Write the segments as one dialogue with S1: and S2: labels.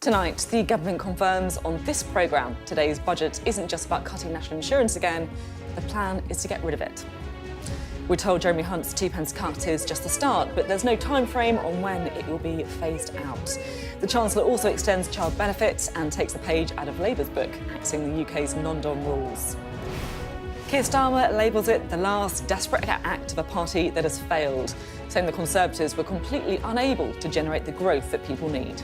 S1: Tonight, the government confirms on this programme today's budget isn't just about cutting national insurance again, the plan is to get rid of it. We're told Jeremy Hunt's 2p cut is just the start, but there's no time frame on when it will be phased out. The Chancellor also extends child benefits and takes a page out of Labour's book, axing the UK's non-dom rules. Keir Starmer labels it the last desperate act of a party that has failed, saying the Conservatives were completely unable to generate the growth that people need.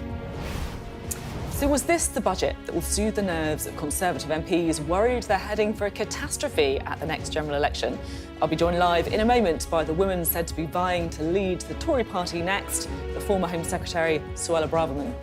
S1: So was this the budget that will soothe the nerves of Conservative MPs worried they're heading for a catastrophe at the next general election? I'll be joined live in a moment by the woman said to be vying to lead the Tory party next, the former Home Secretary, Suella Braverman.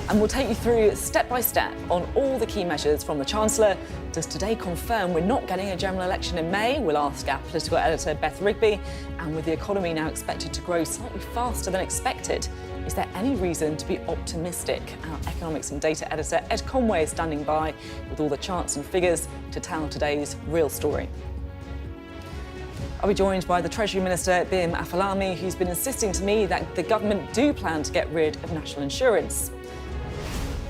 S1: And we'll take you through step by step on all the key measures from the Chancellor. Does today confirm we're not getting a general election in May? We'll ask our political editor, Beth Rigby. And with the economy now expected to grow slightly faster than expected, is there any reason to be optimistic? Our economics and data editor, Ed Conway, is standing by with all the charts and figures to tell today's real story. I'll be joined by the Treasury Minister, Bim Afolami, who's been insisting to me that the government do plan to get rid of national insurance.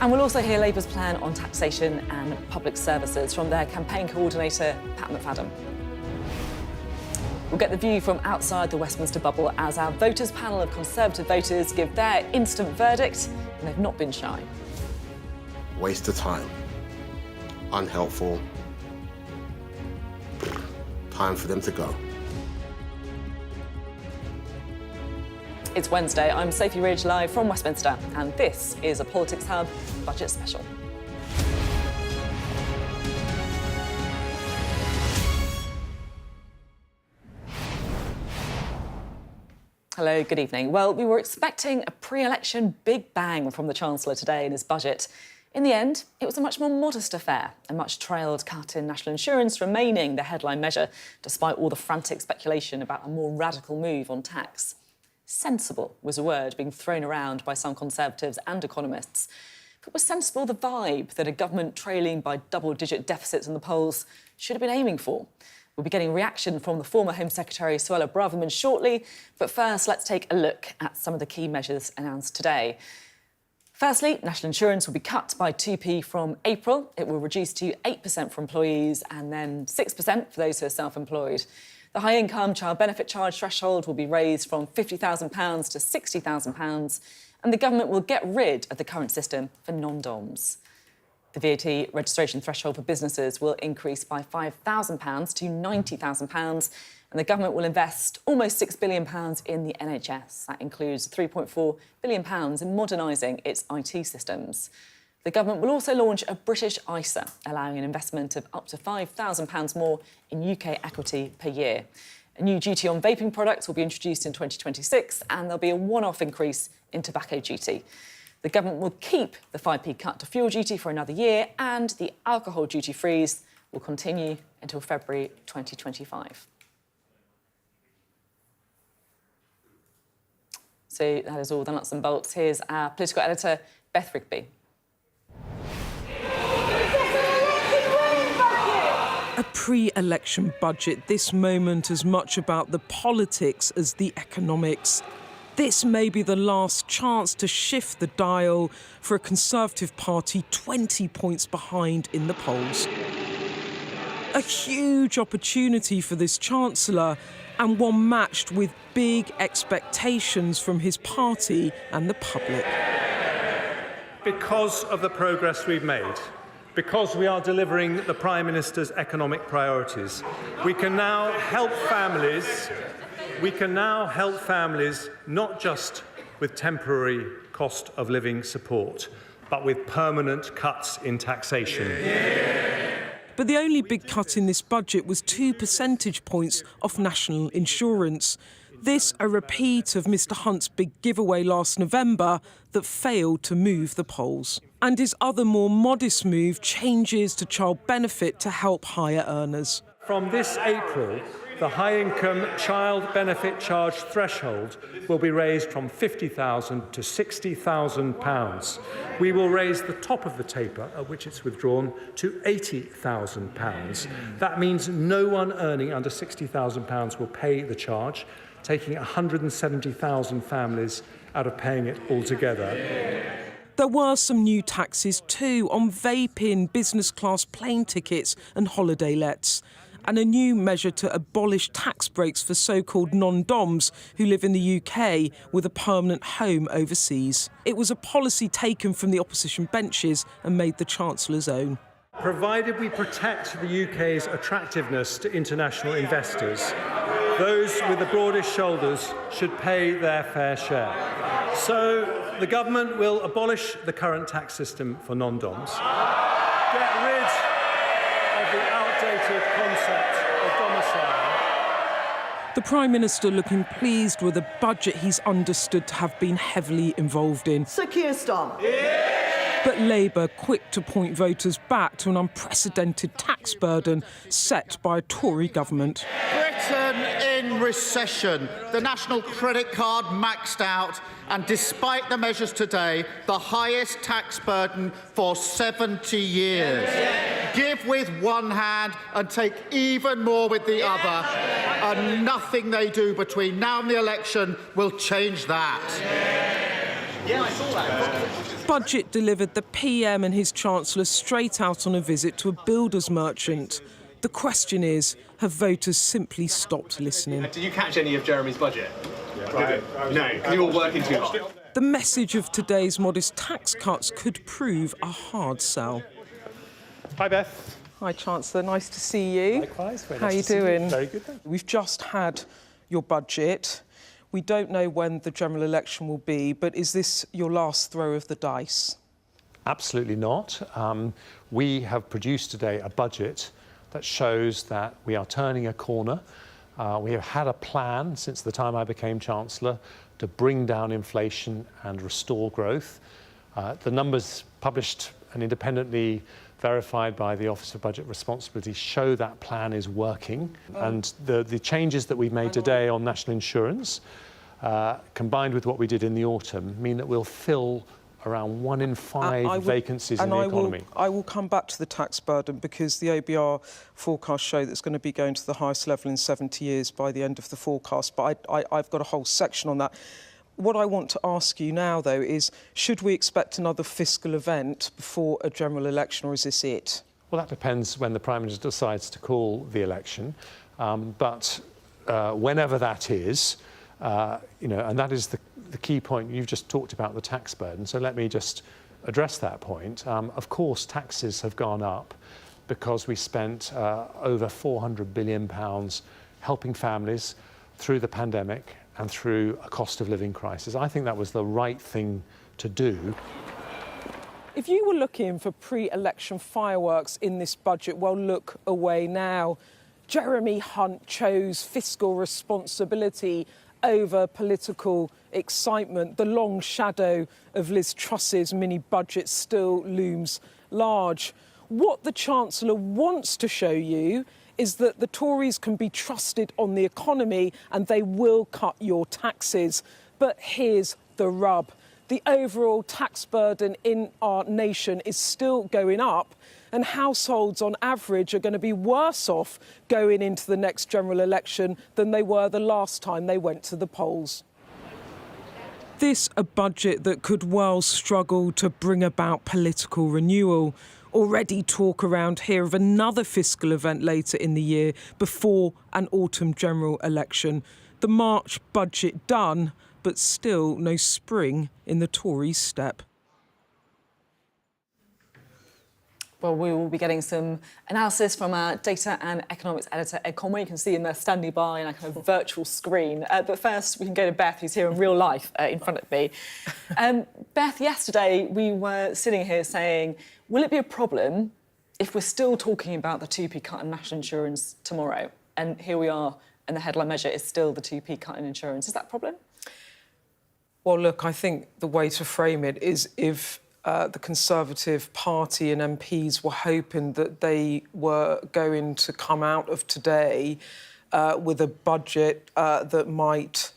S1: And we'll also hear Labour's plan on taxation and public services from their campaign coordinator, Pat McFadden. We'll get the view from outside the Westminster bubble as our voters' panel of Conservative voters give their instant verdict, and they've not been shy.
S2: Waste of time. Unhelpful. Time for them to go.
S1: It's Wednesday. I'm Sophy Ridge, live from Westminster, and this is a Politics Hub Budget Special. Hello, good evening. Well, we were expecting a pre-election big bang from the Chancellor today in his budget. In the end, it was a much more modest affair, a much trailed cut in national insurance remaining the headline measure, despite all the frantic speculation about a more radical move on tax. Sensible was a word being thrown around by some Conservatives and economists. But was sensible the vibe that a government trailing by double-digit deficits in the polls should have been aiming for? We'll be getting reaction from the former Home Secretary Suella Braverman shortly, but first let's take a look at some of the key measures announced today. Firstly, national insurance will be cut by 2p from April. It will reduce to 8% for employees and then 6% for those who are self-employed. The high-income child benefit charge threshold will be raised from £50,000 to £60,000, and the government will get rid of the current system for non-DOMs. The VAT registration threshold for businesses will increase by £5,000 to £90,000, and the government will invest almost £6 billion in the NHS. That includes £3.4 billion in modernising its IT systems. The government will also launch a British ISA, allowing an investment of up to £5,000 more in UK equity per year. A new duty on vaping products will be introduced in 2026, and there'll be a one-off increase in tobacco duty. The government will keep the 5p cut to fuel duty for another year, and the alcohol duty freeze will continue until February 2025. So that is all the nuts and bolts. Here's our political editor, Beth Rigby.
S3: A pre-election budget, this moment as much about the politics as the economics. This may be the last chance to shift the dial for a Conservative Party 20 points behind in the polls. A huge opportunity for this Chancellor, and one matched with big expectations from his party and the public.
S4: Because of the progress we've made, because we are delivering the Prime Minister's economic priorities, we can now help families. We can now help families not just with temporary cost of living support, but with permanent cuts in taxation.
S3: But the only big cut in this budget was 2 percentage points off national insurance. This a repeat of Mr Hunt's big giveaway last November that failed to move the polls. And his other more modest move, changes to child benefit to help higher earners.
S4: From this April, the high-income child benefit charge threshold will be raised from £50,000 to £60,000. We will raise the top of the taper, at which it's withdrawn, to £80,000. That means no one earning under £60,000 will pay the charge, taking 170,000 families out of paying it altogether.
S3: There were some new taxes too on vaping, business class plane tickets and holiday lets, and a new measure to abolish tax breaks for so-called non-doms who live in the UK with a permanent home overseas. It was a policy taken from the opposition benches and made the Chancellor's own.
S4: Provided we protect the UK's attractiveness to international investors, those with the broadest shoulders should pay their fair share. So the government will abolish the current tax system for non-doms, get rid of the outdated concept of domicile.
S3: The Prime Minister looking pleased with a budget he's understood to have been heavily involved in.
S5: Secure Star.
S3: But Labour quick to point voters back to an unprecedented tax burden set by a Tory government.
S6: Britain in recession, the national credit card maxed out, and despite the measures today, the highest tax burden for 70 years. Give with one hand and take even more with the other, and nothing they do between now and the election will change that. Yeah, I saw that.
S3: Budget delivered the PM and his Chancellor straight out on a visit to a builder's merchant. The question is, have voters simply stopped listening?
S7: Did you catch any of Jeremy's budget? Yeah, no, because you were working too hard.
S3: The message of today's modest tax cuts could prove a hard sell.
S4: Hi, Beth.
S3: Hi, Chancellor. Nice to see you.
S4: Likewise.
S3: How are you doing?
S4: Very good, thank you.
S3: We've just had your budget. We don't know when the general election will be, but is this your last throw of the dice?
S4: Absolutely not. We have produced today a budget that shows that we are turning a corner. We have had a plan since the time I became Chancellor to bring down inflation and restore growth. The numbers published and independently verified by the Office of Budget Responsibility show that plan is working. And the changes that we've made today on national insurance, combined with what we did in the autumn, mean that we'll fill around 1 in 5 vacancies in the economy.
S3: I will come back to the tax burden because the OBR forecasts show that's going to be going to the highest level in 70 years by the end of the forecast. But I've got a whole section on that. What I want to ask you now, though, is should we expect another fiscal event before a general election, or is this it?
S4: Well, that depends when the Prime Minister decides to call the election. But whenever that is, and that is the key point. You've just talked about the tax burden, so let me just address that point. Of course, taxes have gone up because we spent over £400 billion helping families through the pandemic and through a cost of living crisis. I think that was the right thing to do.
S3: If you were looking for pre-election fireworks in this budget, well, look away now. Jeremy Hunt chose fiscal responsibility over political excitement. The long shadow of Liz Truss's mini-budget still looms large. What the Chancellor wants to show you is that the Tories can be trusted on the economy and they will cut your taxes. But here's the rub. The overall tax burden in our nation is still going up, and households on average are going to be worse off going into the next general election than they were the last time they went to the polls. This a budget that could well struggle to bring about political renewal. Already talk around here of another fiscal event later in the year before an autumn general election. The March budget done, but still no spring in the Tories' step.
S1: Well, we will be getting some analysis from our data and economics editor, Ed Conway. You can see him there standing by on a kind of virtual screen. But first, we can go to Beth, who's here in real life in front of me. Beth, yesterday we were sitting here saying, will it be a problem if we're still talking about the 2p cut in national insurance tomorrow? And here we are, and the headline measure is still the 2p cut in insurance. Is that a problem?
S3: Well, look, I think the way to frame it is if the Conservative Party and MPs were hoping that they were going to come out of today with a budget that might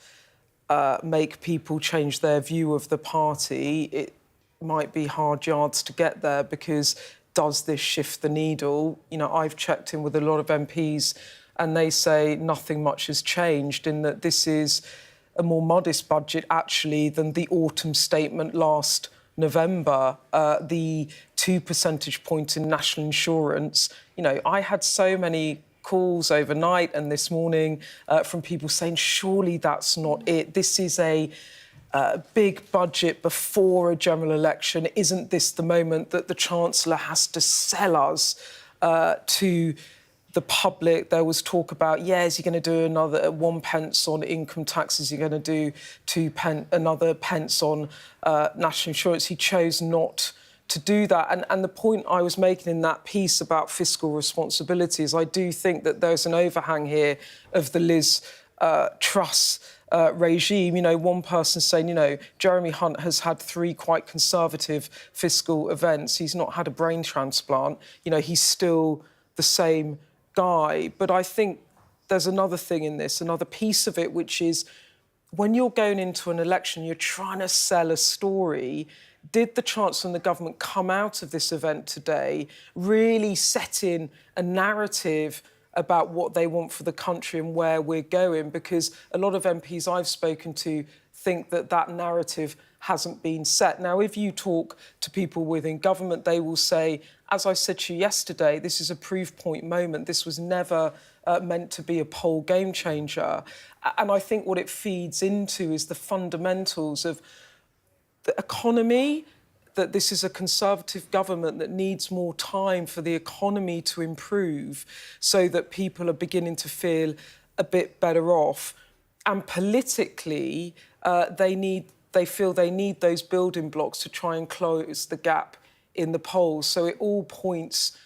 S3: make people change their view of the party, it might be hard yards to get there, because does this shift the needle? You know, I've checked in with a lot of MPs and they say nothing much has changed, in that this is a more modest budget, actually, than the autumn statement last November, the 2 percentage points in national insurance. You know, I had so many calls overnight and this morning from people saying, surely that's not it. This is a big budget before a general election. Isn't this the moment that the Chancellor has to sell us to the public? There was talk about, is he going to do another 1 pence on income tax? Is he going to do another pence on national insurance? He chose not to do that. And the point I was making in that piece about fiscal responsibility is I do think that there's an overhang here of the Liz Truss regime. You know, one person saying, you know, Jeremy Hunt has had 3 quite conservative fiscal events. He's not had a brain transplant. You know, he's still the same guy. But I think there's another thing in this, another piece of it, which is when you're going into an election, you're trying to sell a story. Did the Chancellor and the government come out of this event today really setting a narrative about what they want for the country and where we're going? Because a lot of MPs I've spoken to think that that narrative hasn't been set. Now, if you talk to people within government, they will say, as I said to you yesterday, this is a proof point moment. This was never meant to be a poll game changer. And I think what it feeds into is the fundamentals of the economy, that this is a Conservative government that needs more time for the economy to improve so that people are beginning to feel a bit better off. And politically, they feel they need those building blocks to try and close the gap in the polls. So it all points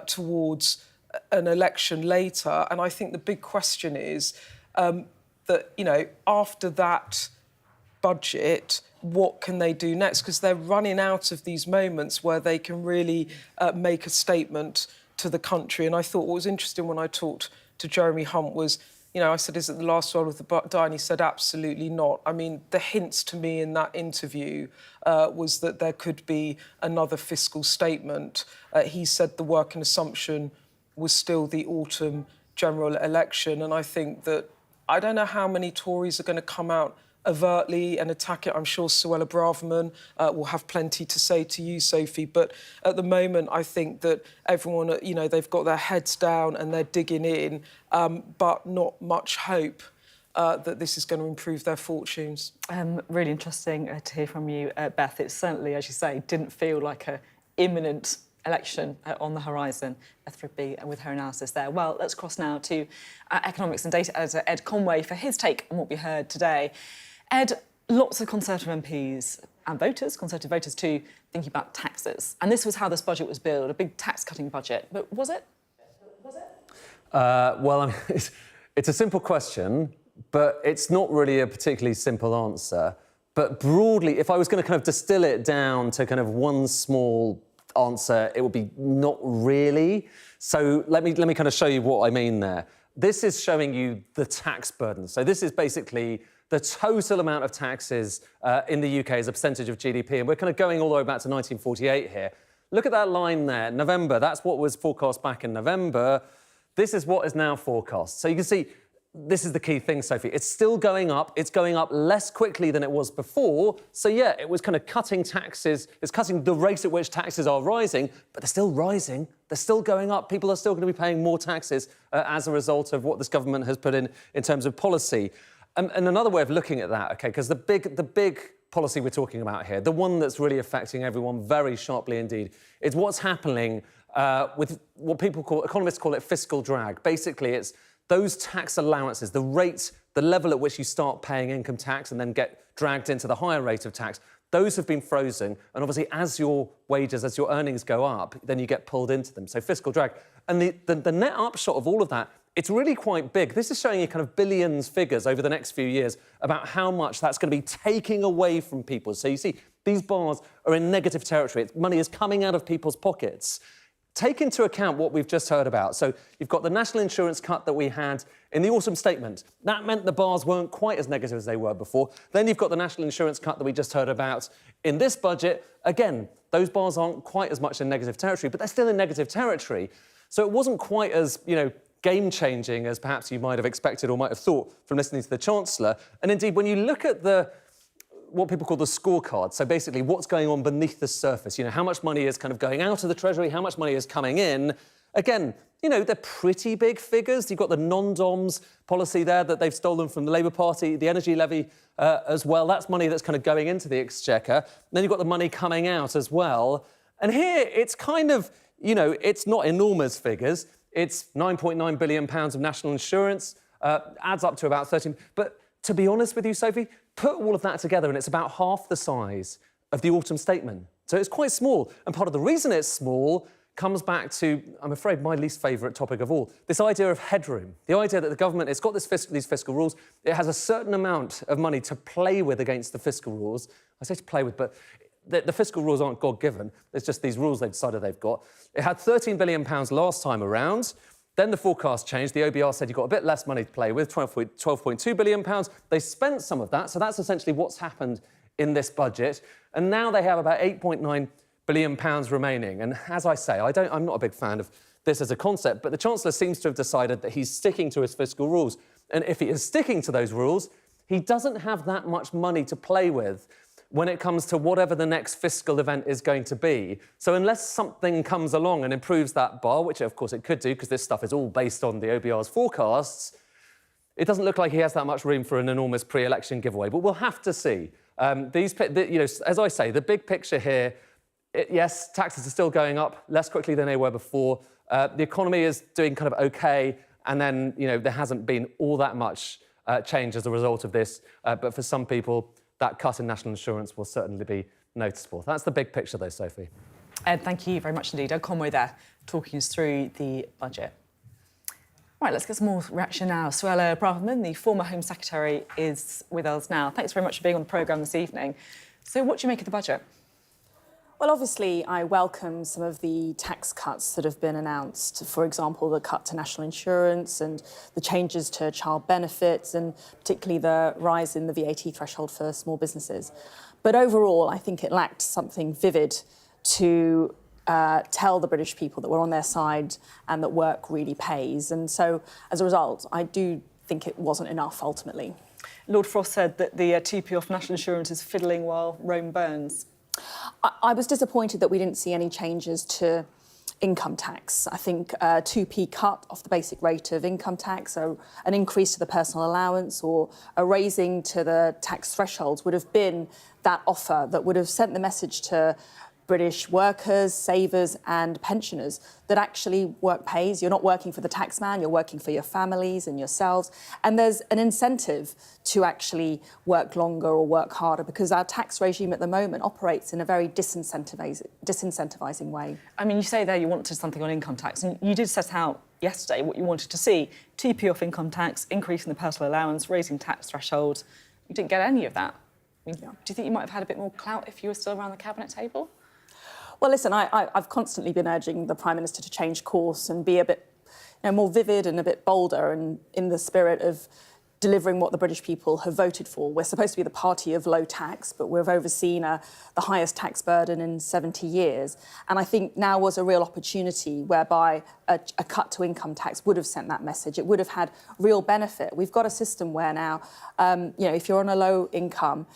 S3: towards an election later. And I think the big question is that, you know, after that budget, what can they do next? Because they're running out of these moments where they can really make a statement to the country. And I thought what was interesting when I talked to Jeremy Hunt was, you know, I said, is it the last roll of the die? And he said, absolutely not. I mean, the hints to me in that interview was that there could be another fiscal statement. He said the working assumption was still the autumn general election. And I think that, I don't know how many Tories are going to come out overtly and attack it. I'm sure Suella Braverman will have plenty to say to you, Sophie. But at the moment, I think that everyone, you know, they've got their heads down and they're digging in, but not much hope that this is going to improve their fortunes.
S1: Really interesting to hear from you, Beth. It certainly, as you say, didn't feel like an imminent election on the horizon. Beth Rigby with her analysis there. Well, let's cross now to economics and data editor Ed Conway for his take on what we heard today. Ed, lots of Conservative MPs and voters, Conservative voters too, thinking about taxes. And this was how this budget was billed, a big tax-cutting budget. But was it?
S5: Well, I mean, it's a simple question, but it's not really a particularly simple answer. But broadly, if I was going to kind of distill it down to kind of one small answer, it would be not really. So let me kind of show you what I mean there. This is showing you the tax burden. So this is basically the total amount of taxes in the UK as a percentage of GDP. And we're kind of going all the way back to 1948 here. Look at that line there, November. That's what was forecast back in November. This is what is now forecast. So you can see, this is the key thing, Sophie. It's still going up. It's going up less quickly than it was before. So, yeah, it was kind of cutting taxes. It's cutting the rate at which taxes are rising, but they're still rising. They're still going up. People are still going to be paying more taxes as a result of what this government has put in terms of policy. And another way of looking at that, OK, because the big policy we're talking about here, the one that's really affecting everyone very sharply indeed, is what's happening with what economists call it fiscal drag. Basically, it's those tax allowances, the rate, the level at which you start paying income tax and then get dragged into the higher rate of tax, those have been frozen. And obviously, as your wages, as your earnings go up, then you get pulled into them. So fiscal drag. And the net upshot of all of that, it's really quite big. This is showing you kind of billions figures over the next few years about how much that's going to be taking away from people. So you see, these bars are in negative territory. Money is coming out of people's pockets. Take into account what we've just heard about. So you've got the national insurance cut that we had in the autumn statement. That meant the bars weren't quite as negative as they were before. Then you've got the national insurance cut that we just heard about in this budget. Again, those bars aren't quite as much in negative territory, but they're still in negative territory. So it wasn't quite as, game-changing as perhaps you might have expected or might have thought from listening to the Chancellor. And indeed, when you look at the what people call the scorecard. So basically, what's going on beneath the surface? You know, how much money is kind of going out of the Treasury, how much money is coming in? Again, you know, they're pretty big figures. You've got the non-DOMs policy there that they've stolen from the Labour Party, the energy levy as well. That's money that's kind of going into the exchequer. And then you've got the money coming out as well. And here, it's kind of, you know, it's not enormous figures. It's £9.9 billion of national insurance, adds up to about 13. But to be honest with you, Sophie, put all of that together and it's about half the size of the autumn statement. So it's quite small. And part of the reason it's small comes back to, I'm afraid, my least favourite topic of all, this idea of headroom. The idea that the government, it's got these fiscal rules, it has a certain amount of money to play with against the fiscal rules. I say to play with, but the fiscal rules aren't God-given. It's just these rules they've decided they've got. It had £13 billion last time around. Then the forecast changed. The OBR said you've got a bit less money to play with, £12.2 billion. They spent some of that, so that's essentially what's happened in this budget. And now they have about £8.9 billion remaining. And as I say, I'm not a big fan of this as a concept, but the Chancellor seems to have decided that he's sticking to his fiscal rules. And if he is sticking to those rules, he doesn't have that much money to play with when it comes to whatever the next fiscal event is going to be. So unless something comes along and improves that bar, which of course it could do, because this stuff is all based on the OBR's forecasts, it doesn't look like he has that much room for an enormous pre-election giveaway. But we'll have to see. You know, as I say, the big picture here, yes, taxes are still going up less quickly than they were before. The economy is doing kind of OK, and then, you know, there hasn't been all that much change as a result of this. But for some people, that cut in national insurance will certainly be noticeable. That's the big picture, though, Sophie.
S1: Ed, thank you very much indeed. Ed Conway there, talking us through the budget. Right, let's get some more reaction now. Suella Braverman, the former Home Secretary, is with us now. Thanks very much for being on the programme this evening. So what do you make of the budget?
S8: Well, obviously, I welcome some of the tax cuts that have been announced. For example, the cut to national insurance and the changes to child benefits, and particularly the rise in the VAT threshold for small businesses. But overall, I think it lacked something vivid to tell the British people that we're on their side and that work really pays. And so, as a result, I do think it wasn't enough, ultimately.
S1: Lord Frost said that the 2p off national insurance is fiddling while Rome burns.
S8: I was disappointed that we didn't see any changes to income tax. I think 2p cut off the basic rate of income tax, so an increase to the personal allowance or a raising to the tax thresholds would have been that offer that would have sent the message to British workers, savers and pensioners that actually work pays. You're not working for the taxman, you're working for your families and yourselves. And there's an incentive to actually work longer or work harder because our tax regime at the moment operates in a very disincentivizing way. I
S1: mean, you say there you wanted something on income tax, and you did set out yesterday what you wanted to see. 2p off income tax, increasing the personal allowance, raising tax thresholds. You didn't get any of that. I mean, do you think you might have had a bit more clout if you were still around the cabinet table?
S8: Well, listen, I've constantly been urging the Prime Minister to change course and be a bit more vivid and a bit bolder and in the spirit of delivering what the British people have voted for. We're supposed to be the party of low tax, but we've overseen the highest tax burden in 70 years. And I think now was a real opportunity whereby a cut to income tax would have sent that message. It would have had real benefit. We've got a system where now, if you're on a low income,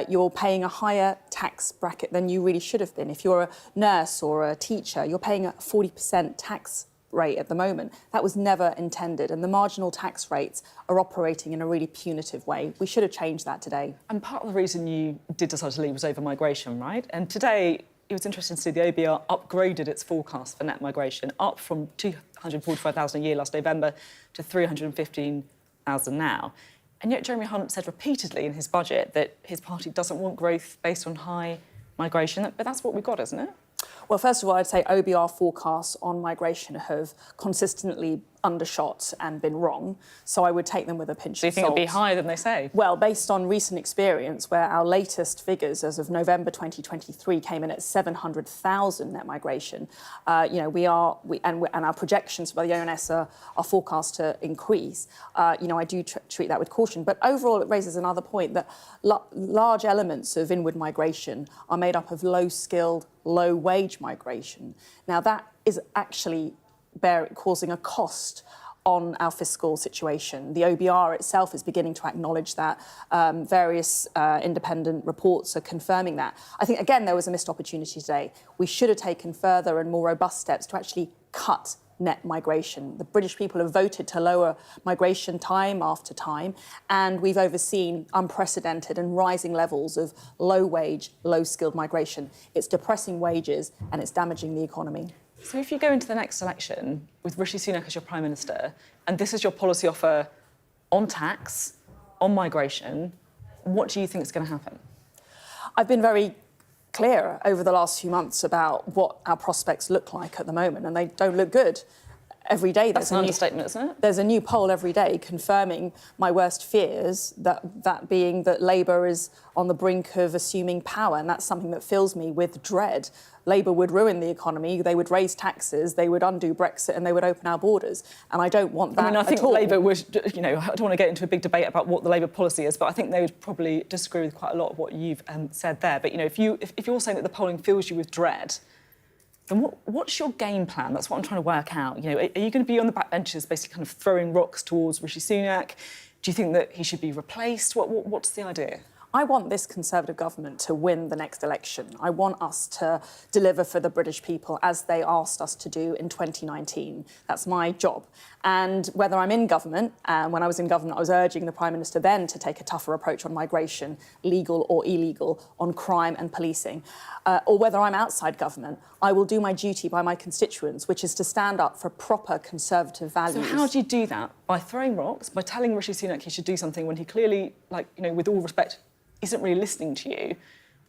S8: you're paying a higher tax bracket than you really should have been. If you're a nurse or a teacher, you're paying a 40% tax rate at the moment. That was never intended, and the marginal tax rates are operating in a really punitive way. We should have changed that today.
S1: And part of the reason you did decide to leave was over migration, right? And today, it was interesting to see the OBR upgraded its forecast for net migration, up from 245,000 a year last November to 315,000 now. And yet Jeremy Hunt said repeatedly in his budget that his party doesn't want growth based on high migration, but that's what we've got, isn't it?
S8: Well, first of all, I'd say OBR forecasts on migration have consistently undershot and been wrong, so I would take them with a pinch of salt.
S1: Do you think it'd be higher than they say?
S8: Well, based on recent experience, where our latest figures as of November 2023 came in at 700,000 net migration, and our projections by the ONS are forecast to increase. I do treat that with caution, but overall it raises another point that large elements of inward migration are made up of low-skilled, low-wage migration. Now, that is actually causing a cost on our fiscal situation. The OBR itself is beginning to acknowledge that. Various independent reports are confirming that. I think, again, there was a missed opportunity today. We should have taken further and more robust steps to actually cut net migration. The British people have voted to lower migration time after time, and we've overseen unprecedented and rising levels of low-wage, low-skilled migration. It's depressing wages and it's damaging the economy.
S1: So if you go into the next election with Rishi Sunak as your Prime Minister, and this is your policy offer on tax, on migration, what do you think is going to happen?
S8: I've been very clear over the last few months about what our prospects look like at the moment, and they don't look good. Every day
S1: That's an understatement, isn't it?
S8: There's a new poll every day confirming my worst fears, that being that Labour is on the brink of assuming power, and that's something that fills me with dread. Labour would ruin the economy, they would raise taxes, they would undo Brexit, and they would open our borders. And I don't want that at all.
S1: I think Labour would, I don't want to get into a big debate about what the Labour policy is, but I think they would probably disagree with quite a lot of what you've said there. But, if you're saying that the polling fills you with dread, then what's your game plan? That's what I'm trying to work out. Are you going to be on the backbenches basically kind of throwing rocks towards Rishi Sunak? Do you think that he should be replaced? What's the idea?
S8: I want this Conservative government to win the next election. I want us to deliver for the British people as they asked us to do in 2019. That's my job. And whether I'm in government, and when I was in government, I was urging the Prime Minister then to take a tougher approach on migration, legal or illegal, on crime and policing, or whether I'm outside government, I will do my duty by my constituents, which is to stand up for proper Conservative values.
S1: So how do you do that? By throwing rocks, by telling Rishi Sunak he should do something when he clearly, with all respect, isn't really listening to you?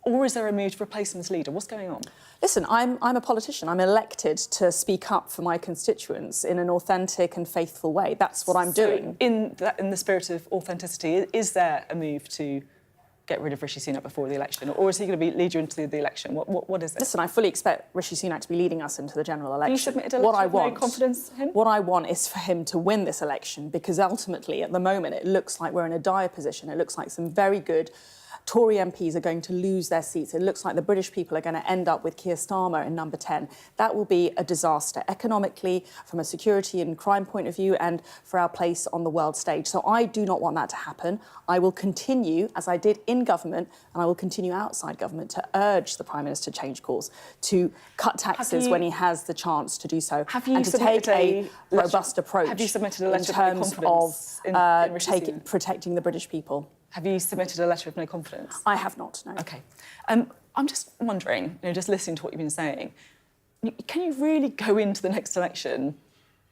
S1: Or is there a move to replace him as leader? What's going on?
S8: Listen, I'm a politician. I'm elected to speak up for my constituents in an authentic and faithful way. That's what I'm doing.
S1: In the spirit of authenticity, is there a move to get rid of Rishi Sunak before the election? Or is he going to lead you into the election? What is it?
S8: Listen, I fully expect Rishi Sunak to be leading us into the general election.
S1: You submitted a letter of no confidence in him?
S8: What I want is for him to win this election, because ultimately, at the moment, it looks like we're in a dire position. It looks like some very good Tory MPs are going to lose their seats. It looks like the British people are going to end up with Keir Starmer in number 10. That will be a disaster economically, from a security and crime point of view, and for our place on the world stage. So I do not want that to happen. I will continue, as I did in government, and I will continue outside government, to urge the Prime Minister to change course, to cut taxes when he has the chance to do so, and to take a robust approach
S1: have you submitted a letter
S8: in terms
S1: of confidence
S8: of protecting the British people.
S1: Have you submitted a letter of no confidence?
S8: I have not, no.
S1: OK. I'm just wondering, just listening to what you've been saying, can you really go into the next election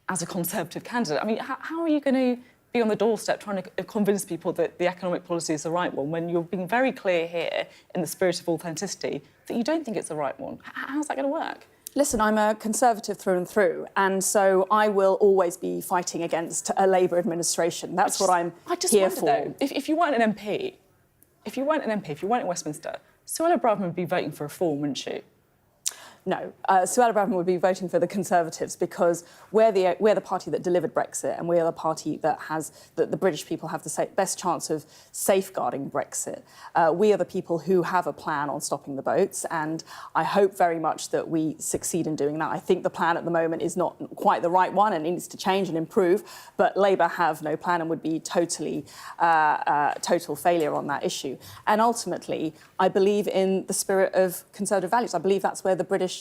S1: as a Conservative candidate? I mean, how are you going to be on the doorstep trying to convince people that the economic policy is the right one when you're being very clear here, in the spirit of authenticity, that you don't think it's the right one? How's that going to work?
S8: Listen, I'm a Conservative through and through, and so I will always be fighting against a Labour administration. That's what I'm here for.
S1: Though, if you weren't an MP, if you weren't in Westminster, Suella Braverman would be voting for reform, wouldn't she?
S8: No, Suella Braverman would be voting for the Conservatives, because we're the party that delivered Brexit, and we are the party that the British people have the best chance of safeguarding Brexit. We are the people who have a plan on stopping the boats, and I hope very much that we succeed in doing that. I think the plan at the moment is not quite the right one and needs to change and improve, but Labour have no plan and would be total failure on that issue. And ultimately, I believe in the spirit of Conservative values. I believe that's where the British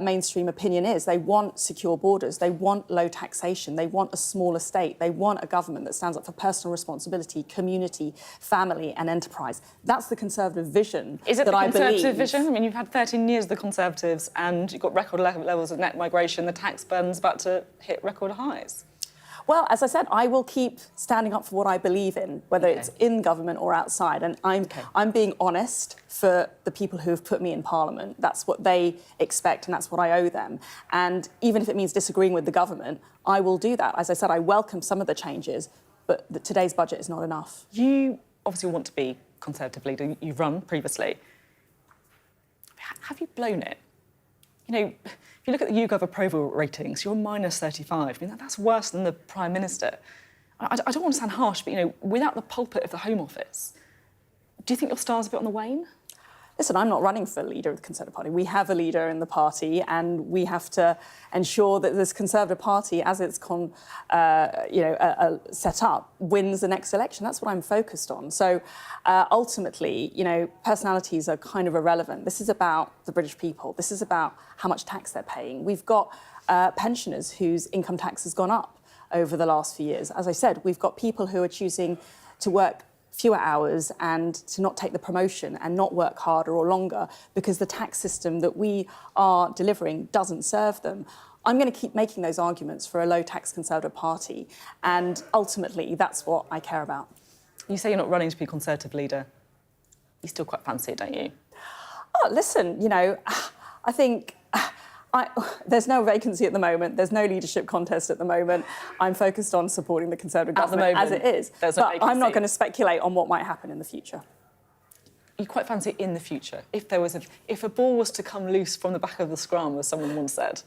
S8: mainstream opinion is. They want secure borders, they want low taxation, they want a smaller state, they want a government that stands up for personal responsibility, community, family and enterprise. That's the Conservative vision.
S1: Is it the Conservative vision? I mean, you've had 13 years of the Conservatives and you've got record levels of net migration, the tax burden's about to hit record highs.
S8: Well, as I said, I will keep standing up for what I believe in, whether it's in government or outside. And I'm being honest for the people who have put me in Parliament. That's what they expect and that's what I owe them. And even if it means disagreeing with the government, I will do that. As I said, I welcome some of the changes, but today's budget is not enough.
S1: You obviously want to be Conservative leader. You've run previously. Have you blown it? If you look at the YouGov approval ratings, you're -35. I mean, that's worse than the Prime Minister. I don't want to sound harsh, but, without the pulpit of the Home Office, do you think your star's a bit on the wane?
S8: Listen, I'm not running for leader of the Conservative Party. We have a leader in the party, and we have to ensure that this Conservative Party, as it's set up, wins the next election. That's what I'm focused on. So ultimately, personalities are kind of irrelevant. This is about the British people. This is about how much tax they're paying. We've got pensioners whose income tax has gone up over the last few years. As I said, we've got people who are choosing to work fewer hours and to not take the promotion and not work harder or longer because the tax system that we are delivering doesn't serve them. I'm going to keep making those arguments for a low-tax Conservative Party, and ultimately that's what I care about.
S1: You say you're not running to be Conservative leader. You still quite fancy it, don't you?
S8: Oh, listen, I think there's no vacancy at the moment. There's no leadership contest at the moment. I'm focused on supporting the Conservative government as it is.
S1: But
S8: I'm not going to speculate on what might happen in the future.
S1: You quite fancy it in the future? If a ball was to come loose from the back of the scrum, as someone once said?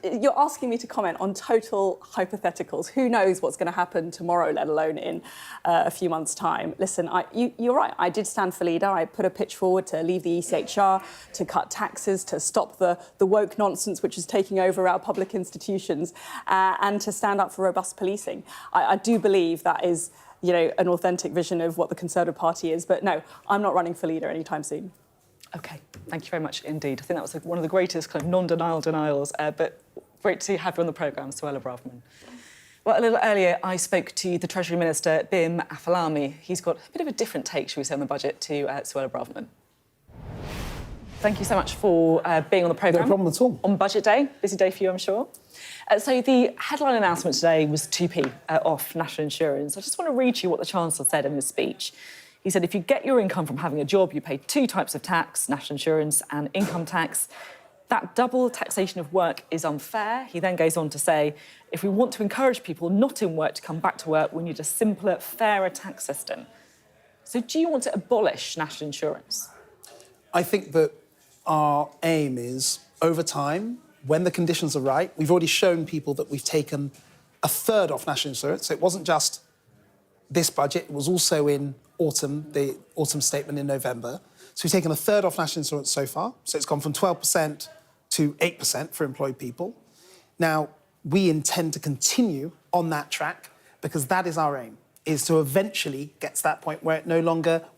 S8: You're asking me to comment on total hypotheticals. Who knows what's going to happen tomorrow, let alone in a few months' time. Listen, you're right. I did stand for leader. I put a pitch forward to leave the ECHR, to cut taxes, to stop the woke nonsense which is taking over our public institutions, and to stand up for robust policing. I do believe that is, an authentic vision of what the Conservative Party is. But no, I'm not running for leader anytime soon.
S1: OK, thank you very much indeed. I think that was one of the greatest kind of non-denial denials, but great to have you on the programme, Suella Braverman. Well, a little earlier, I spoke to the Treasury Minister, Bim Afolami. He's got a bit of a different take, shall we say, on the budget to Suella Braverman. Thank you so much for being on the programme.
S9: No problem at all.
S1: On Budget Day. Busy day for you, I'm sure. So the headline announcement today was 2p off national insurance. I just want to read you what the Chancellor said in his speech. He said, if you get your income from having a job, you pay 2 types of tax, national insurance and income tax. That double taxation of work is unfair. He then goes on to say, if we want to encourage people not in work to come back to work, we need a simpler, fairer tax system. So do you want to abolish national insurance?
S9: I think that our aim is, over time, when the conditions are right, we've already shown people that we've taken a third off national insurance. So it wasn't just this budget, it was also in the autumn statement in November. So we've taken a third off national insurance so far. So it's gone from 12% to 8% for employed people. Now, we intend to continue on that track because that is our aim, is to eventually get to that point where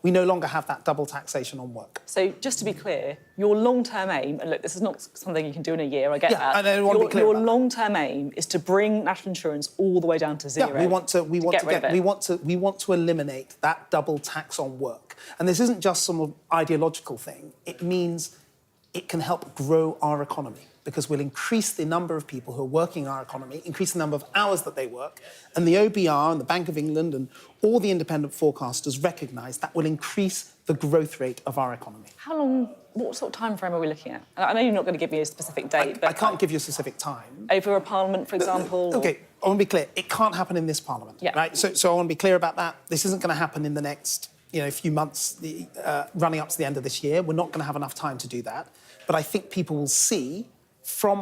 S9: we no longer have that double taxation on work.
S1: So just to be clear, your long-term aim, and look, this is not something you can do in a year, I get that.
S9: And I want to be clear
S1: your
S9: about that.
S1: long-term aim is to bring national insurance all the way down to zero.
S9: Yeah, we want to eliminate that double tax on work. And this isn't just some ideological thing. It means it can help grow our economy because we'll increase the number of people who are working in our economy, increase the number of hours that they work, and the OBR and the Bank of England and all the independent forecasters recognise that will increase the growth rate of our economy.
S1: What sort of time frame are we looking at? I know you're not going to give me a specific date, but...
S9: I can't give you a specific time.
S1: Over a parliament, for example?
S9: OK, I want to be clear. It can't happen in this parliament, right? So I want to be clear about that. This isn't going to happen in the next few months running up to the end of this year. We're not going to have enough time to do that. But I think people will see from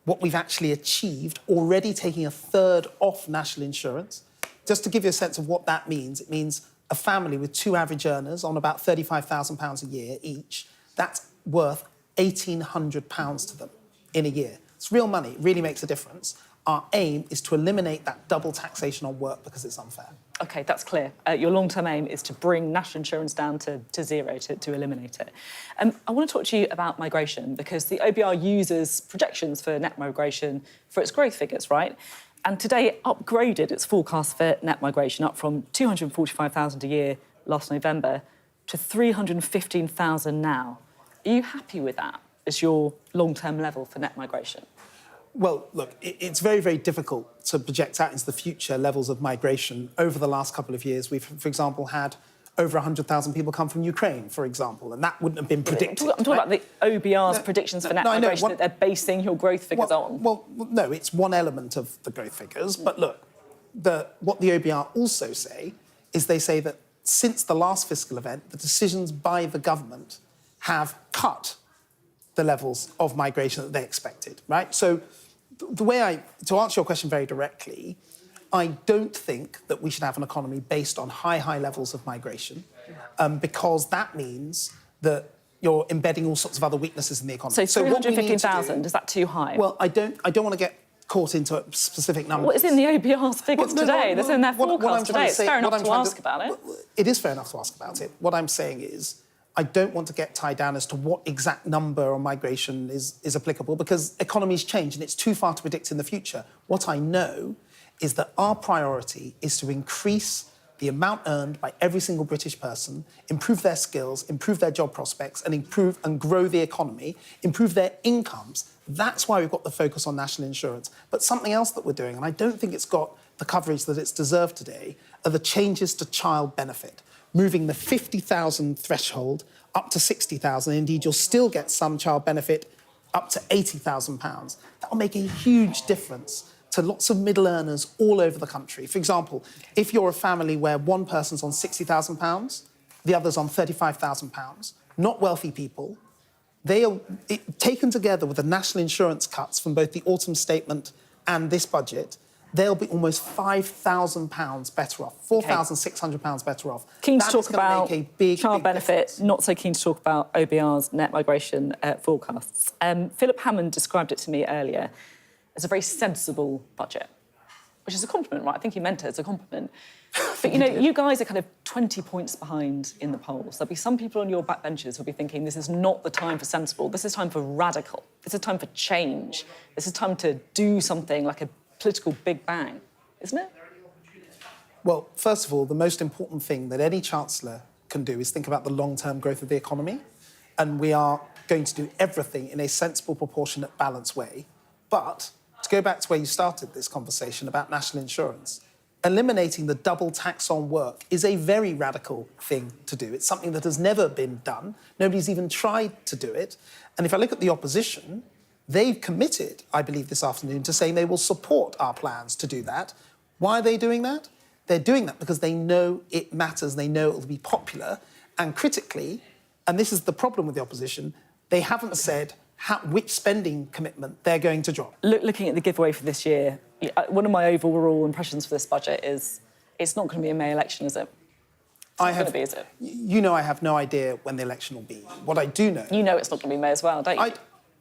S9: what we've actually achieved, already taking a third off national insurance. Just to give you a sense of what that means, it means a family with 2 average earners on about £35,000 a year each, that's worth £1,800 to them in a year. It's real money, it really makes a difference. Our aim is to eliminate that double taxation on work because it's unfair. OK, that's clear. Your long-term aim is to bring national insurance down to zero, to eliminate it. I want to talk to you about migration because the OBR uses projections for net migration for its growth figures, right? And today it upgraded its forecast for net migration up from 245,000 a year last November to 315,000 now. Are you happy with that as your long-term level for net migration? Well, look, it's very, very difficult to project out into the future levels of migration. Over the last couple of years, we've, for example, had over 100,000 people come from Ukraine, for example, and that wouldn't have been predicted. I'm talking about the OBR's predictions for net migration that they're basing your growth figures on. Well, no, it's one element of the growth figures. But look, what the OBR also say is they say that since the last fiscal event, the decisions by the government have cut the levels of migration that they expected, right? So the way to answer your question very directly, I don't think that we should have an economy based on high levels of migration, because that means that you're embedding all sorts of other weaknesses in the economy.
S1: So 315,000, is that too high?
S9: Well, I don't want to get caught into specific numbers.
S1: What is in the OBR's figures today? That's in their forecast today. It's fair enough to ask about it.
S9: It is fair enough to ask about it. What I'm saying is, I don't want to get tied down as to what exact number on migration is applicable, because economies change and it's too far to predict in the future. What I know is that our priority is to increase the amount earned by every single British person, improve their skills, improve their job prospects, and improve and grow the economy, improve their incomes. That's why we've got the focus on national insurance. But something else that we're doing, and I don't think it's got the coverage that it's deserved today, are the changes to child benefit, moving the 50,000 threshold up to 60,000. Indeed, you'll still get some child benefit up to £80,000. That will make a huge difference to lots of middle earners all over the country. For example, if you're a family where one person's on £60,000, the other's on £35,000, not wealthy people, taken together with the national insurance cuts from both the autumn statement and this budget, they'll be almost £5,000 better off, £4,600 better off.
S1: Keen to talk about child benefit, not so keen to talk about OBR's net migration forecasts. Philip Hammond described it to me earlier as a very sensible budget, which is a compliment, right? I think he meant it as a compliment. But, you know, you guys are kind of 20 points behind in the polls. There'll be some people on your backbenchers who'll be thinking this is not the time for sensible, this is time for radical, this is time for change, this is time to do something like a political big bang, isn't it?
S9: Well, first of all, the most important thing that any Chancellor can do is think about the long-term growth of the economy, and we are going to do everything in a sensible, proportionate, balanced way. But to go back to where you started this conversation about national insurance, eliminating the double tax on work is a very radical thing to do. It's something that has never been done. Nobody's even tried to do it. And if I look at the opposition, they've committed, I believe, this afternoon to saying they will support our plans to do that. Why are they doing that? They're doing that because they know it matters, they know it will be popular. And critically, and this is the problem with the opposition, they haven't said which spending commitment they're going to drop.
S1: Looking at the giveaway for this year, one of my overall impressions for this budget is it's not going to be a May election, is it? It's not going to be, is it?
S9: You know I have no idea when the election will be. What I do know...
S1: You know it's not going to be May as well, don't you?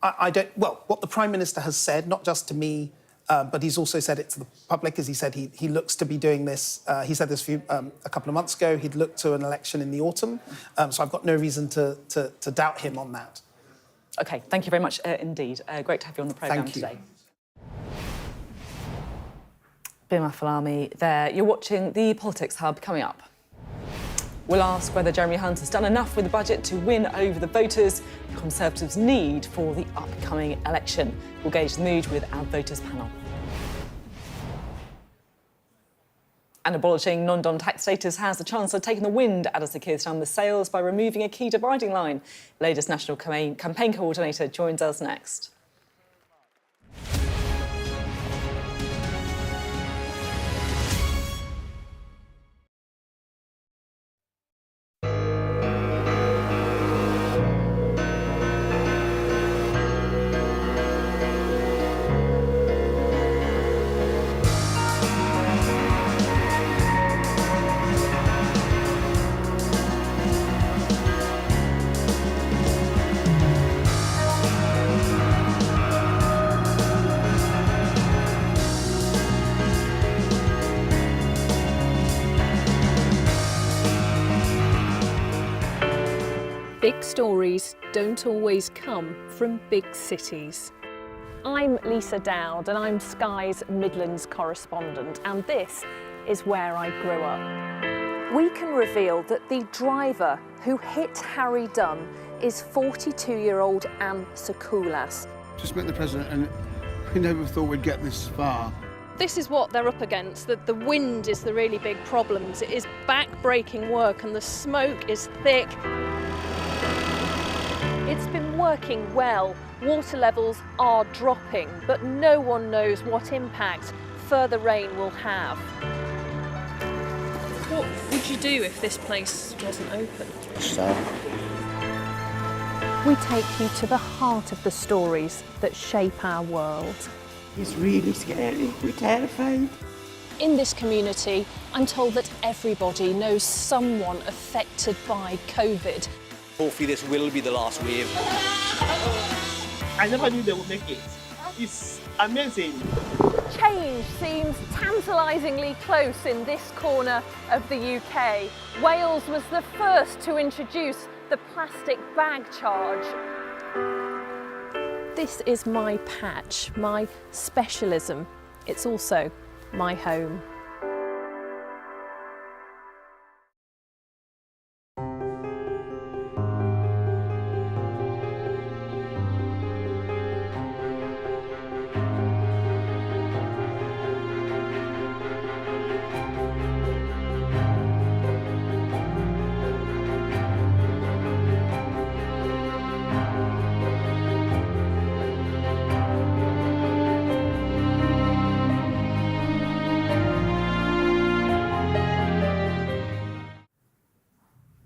S9: I don't... Well, what the Prime Minister has said, not just to me, but he's also said it to the public, as he said he looks to be doing this... he said this a couple of months ago, he'd look to an election in the autumn, so I've got no reason to doubt him on that.
S1: OK, thank you very much indeed. Great to have you on the programme today. Bim Afolami there. You're watching the Politics Hub. Coming up, we'll ask whether Jeremy Hunt has done enough with the budget to win over the voters the Conservatives need for the upcoming election. We'll gauge the mood with our voters panel. And abolishing non-dom tax status has the Chancellor taken the wind out of the Keir Starmer's sails by removing a key dividing line. Labour's National Campaign Coordinator joins us next.
S10: Big stories don't always come from big cities. I'm Lisa Dowd and I'm Sky's Midlands correspondent, and this is where I grew up. We can reveal that the driver who hit Harry Dunn is 42-year-old Anne Sakoulas.
S11: Just met the President and we never thought we'd get this far.
S10: This is what they're up against, that the wind is the really big problem. It is back-breaking work and the smoke is thick. It's been working well. Water levels are dropping, but no one knows what impact further rain will have. What would you do if this place wasn't open? We take you to the heart of the stories that shape our world.
S12: It's really scary. We're terrified.
S10: In this community, I'm told that everybody knows someone affected by COVID.
S12: Hopefully this will be the last wave.
S13: I never knew they would make it. It's amazing.
S10: Change seems tantalisingly close in this corner of the UK. Wales was the first to introduce the plastic bag charge. This is my patch, my specialism. It's also my home.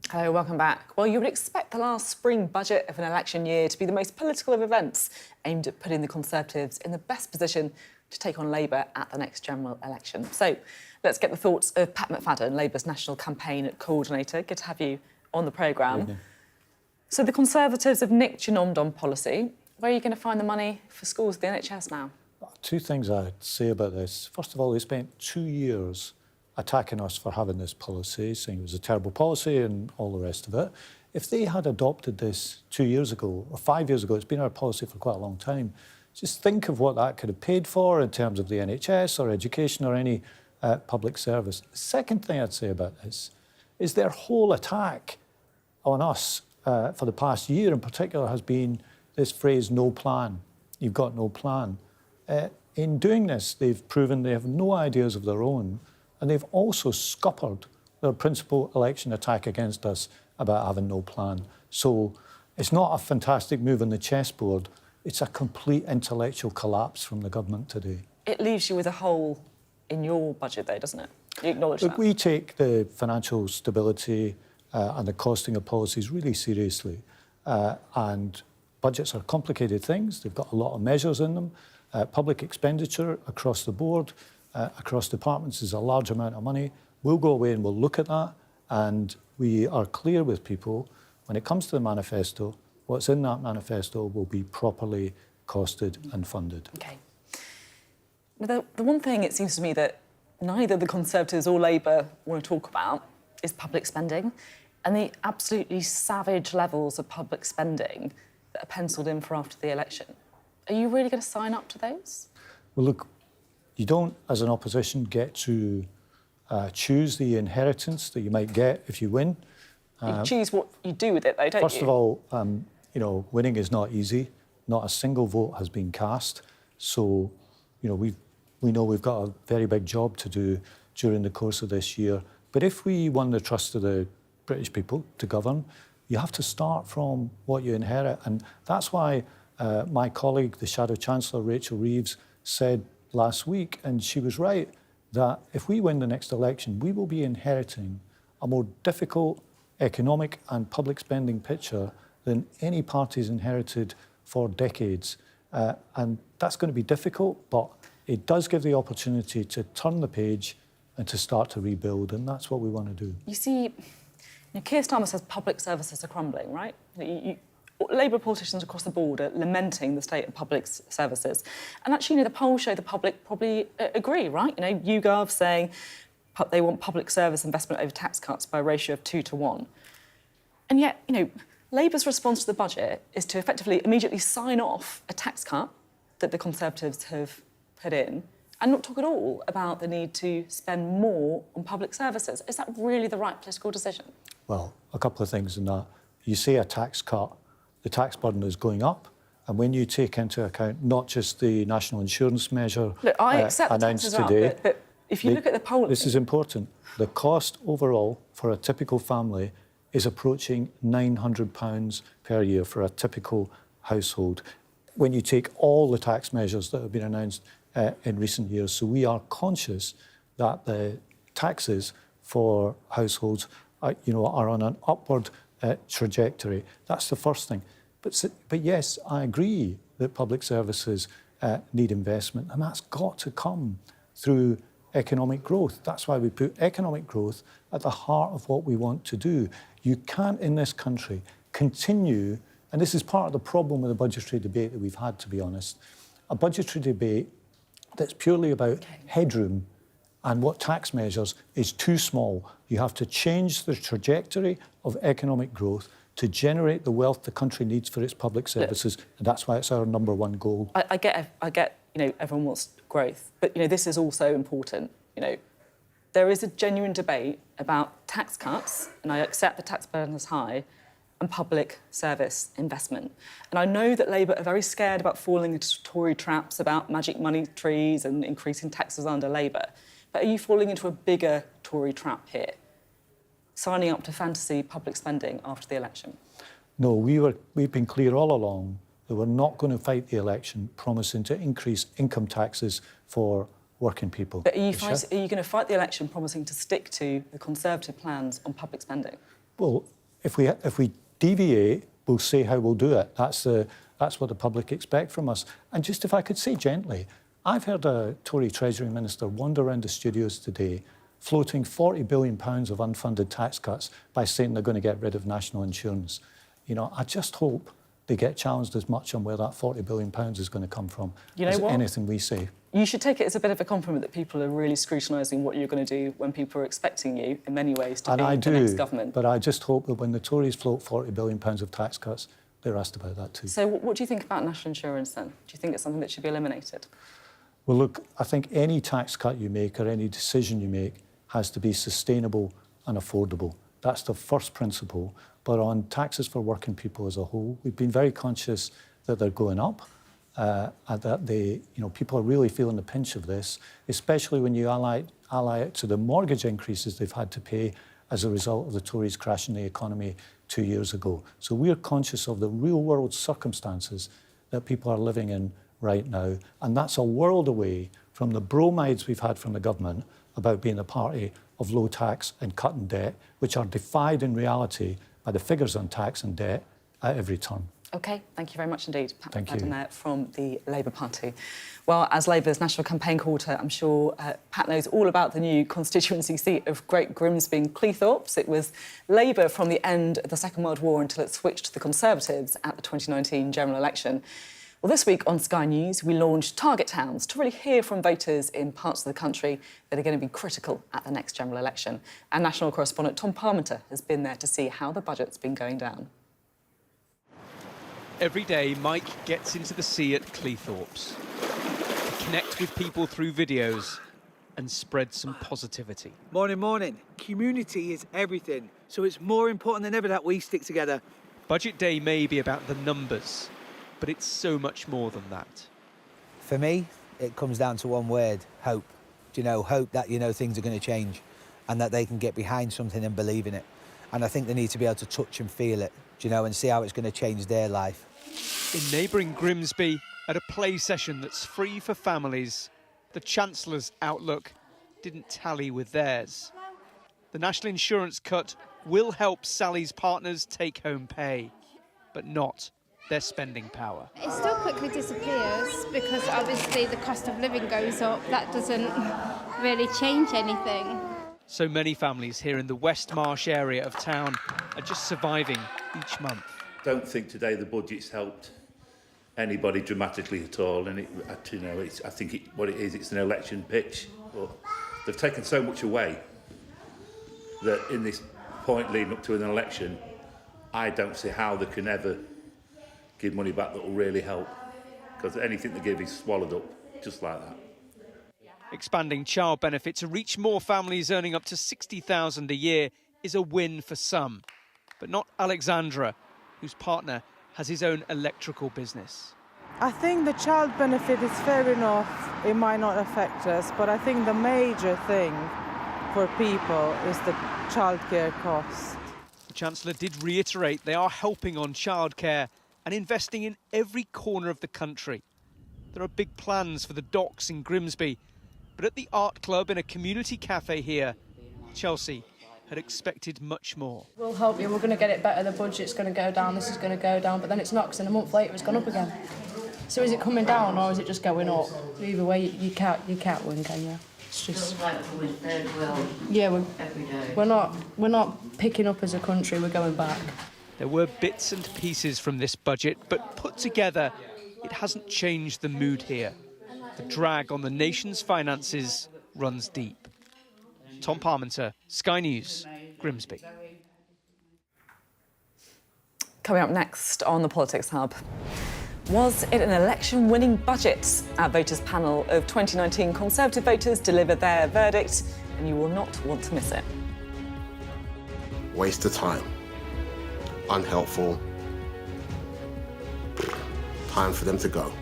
S1: Hello, welcome back. Well, you would expect the last spring budget of an election year to be the most political of events, aimed at putting the Conservatives in the best position to take on Labour at the next general election. So let's get the thoughts of Pat McFadden, Labour's National Campaign Coordinator. Good to have you on the programme. So the Conservatives have nicked your nom-dom policy. Where are you going to find the money for schools, the NHS now?
S14: Two things I'd say about this. First of all, they spent 2 years attacking us for having this policy, saying it was a terrible policy and all the rest of it. If they had adopted this 2 years ago or 5 years ago, it's been our policy for quite a long time, just think of what that could have paid for in terms of the NHS or education or any public service. The second thing I'd say about this is their whole attack on us for the past year in particular has been this phrase, no plan. You've got no plan. In doing this, they've proven they have no ideas of their own, and they've also scuppered their principal election attack against us about having no plan. So it's not a fantastic move on the chessboard, it's a complete intellectual collapse from the government today.
S1: It leaves you with a hole in your budget, though, doesn't it? You acknowledge that?
S14: We take the financial stability and the costing of policies really seriously. And budgets are complicated things. They've got a lot of measures in them. Public expenditure across the board, across departments is a large amount of money. We'll go away and we'll look at that, and we are clear with people when it comes to the manifesto, what's in that manifesto will be properly costed and funded.
S1: OK. The one thing it seems to me that neither the Conservatives or Labour want to talk about is public spending and the absolutely savage levels of public spending that are pencilled in for after the election. Are you really going to sign up to those?
S14: Well, look, you don't, as an opposition, get to choose the inheritance that you might get if you win.
S1: You choose what you do with it, though, don't you?
S14: First of all, you know, winning is not easy. Not a single vote has been cast. So, you know, we know we've got a very big job to do during the course of this year. But if we won the trust of the British people to govern, you have to start from what you inherit. And that's why my colleague, the Shadow Chancellor, Rachel Reeves, said last week, and she was right, that if we win the next election, we will be inheriting a more difficult economic and public spending picture than any party's inherited for decades. And that's going to be difficult, but it does give the opportunity to turn the page and to start to rebuild, and that's what we want to do.
S1: You see, Keir Starmer says public services are crumbling, right? Labour politicians across the board are lamenting the state of public services. And actually, the polls show the public probably agree, right? YouGov saying they want public service investment over tax cuts by a ratio of 2 to 1. And yet, Labour's response to the budget is to effectively immediately sign off a tax cut that the Conservatives have put in and not talk at all about the need to spend more on public services. Is that really the right political decision?
S14: Well, a couple of things in that. You say a tax cut, the tax burden is going up. And when you take into account not just the national insurance measure announced today,
S1: but if you look at the polling...
S14: This is important. The cost overall for a typical family is approaching £900 per year for a typical household when you take all the tax measures that have been announced in recent years. So we are conscious that the taxes for households are on an upward trajectory. That's the first thing. But yes, I agree that public services need investment, and that's got to come through economic growth. That's why we put economic growth at the heart of what we want to do. You can't, in this country, continue, and this is part of the problem with the budgetary debate that we've had, to be honest, a budgetary debate that's purely about headroom and what tax measures is too small. You have to change the trajectory of economic growth to generate the wealth the country needs for its public services, and that's why it's our #1 goal.
S1: I get, everyone wants growth, but this is also important. There is a genuine debate about tax cuts, and I accept the tax burden is high, and public service investment. And I know that Labour are very scared about falling into Tory traps about magic money trees and increasing taxes under Labour. But are you falling into a bigger Tory trap here, signing up to fantasy public spending after the election?
S14: No, we've been clear all along that we're not going to fight the election promising to increase income taxes for working people.
S1: But are you going to fight the election promising to stick to the Conservative plans on public spending?
S14: Well, if we deviate, we'll say how we'll do it. That's what the public expect from us. And just if I could say gently, I've heard a Tory Treasury Minister wander around the studios today floating £40 billion of unfunded tax cuts by saying they're going to get rid of national insurance. I just hope they get challenged as much on where that £40 billion is going to come from as anything we say.
S1: You should take it as a bit of a compliment that people are really scrutinising what you're going to do when people are expecting you, in many ways, to be the next government.
S14: But I just hope that when the Tories float £40 billion of tax cuts, they're asked about that too.
S1: So what do you think about national insurance then? Do you think it's something that should be eliminated?
S14: Well, look, I think any tax cut you make or any decision you make has to be sustainable and affordable. That's the first principle. But on taxes for working people as a whole, we've been very conscious that they're going up, and that people are really feeling the pinch of this, especially when you ally it to the mortgage increases they've had to pay as a result of the Tories crashing the economy 2 years ago. So we're conscious of the real-world circumstances that people are living in right now, and that's a world away from the bromides we've had from the government about being the party of low tax and cutting debt, which are defied in reality by the figures on tax and debt at every turn.
S1: OK, thank you very much indeed. Pat
S14: McFadden
S1: there from the Labour Party. Well, as Labour's national campaign quarter, I'm sure Pat knows all about the new constituency seat of Great Grimsby and Cleethorpes. It was Labour from the end of the Second World War until it switched to the Conservatives at the 2019 general election. Well, this week on Sky News, we launched Target Towns to really hear from voters in parts of the country that are going to be critical at the next general election. Our national correspondent Tom Parmenter has been there to see how the budget's been going down.
S15: Every day, Mike gets into the sea at Cleethorpes to connect with people through videos and spread some positivity.
S16: Morning, morning. Community is everything, so it's more important than ever that we stick together.
S15: Budget day may be about the numbers, but it's so much more than that.
S17: For me, it comes down to one word: hope. Hope that, things are going to change and that they can get behind something and believe in it. And I think they need to be able to touch and feel it, and see how it's going to change their life.
S15: In neighbouring Grimsby, at a play session that's free for families, the Chancellor's outlook didn't tally with theirs. The national insurance cut will help Sally's partners take home pay, but not their spending power.
S18: It still quickly disappears because obviously the cost of living goes up. That doesn't really change anything.
S15: So many families here in the West Marsh area of town are just surviving each month.
S19: Don't think today the budget's helped anybody dramatically at all, and I think what it is, it's an election pitch. But they've taken so much away that in this point leading up to an election, I don't see how they can ever give money back that will really help, because anything they give is swallowed up just like that.
S15: Expanding child benefit to reach more families earning up to £60,000 a year is a win for some, but not Alexandra, whose partner has his own electrical business.
S20: I think the child benefit is fair enough. It might not affect us, but I think the major thing for people is the childcare cost.
S15: The Chancellor did reiterate they are helping on childcare and investing in every corner of the country. There are big plans for the docks in Grimsby, but at the art club in a community cafe here, Chelsea had expected much more.
S21: We'll help you, we're going to get it better, the budget's going to go down, this is going to go down, but then it's not, because then a month later it's gone up again. So is it coming down or is it just going up? Either way, you can't win, can you? It's just...
S2: Feels like we're third world.
S21: Yeah,
S2: every day.
S21: we're not picking up as a country, we're going back.
S15: There were bits and pieces from this budget, but put together, it hasn't changed the mood here. The drag on the nation's finances runs deep. Tom Parmenter, Sky News, Grimsby.
S1: Coming up next on the Politics Hub. Was it an election-winning budget? Our voters' panel of 2019 Conservative voters delivered their verdict, and you will not want to miss it.
S22: Waste of time. Unhelpful. Time for them to go.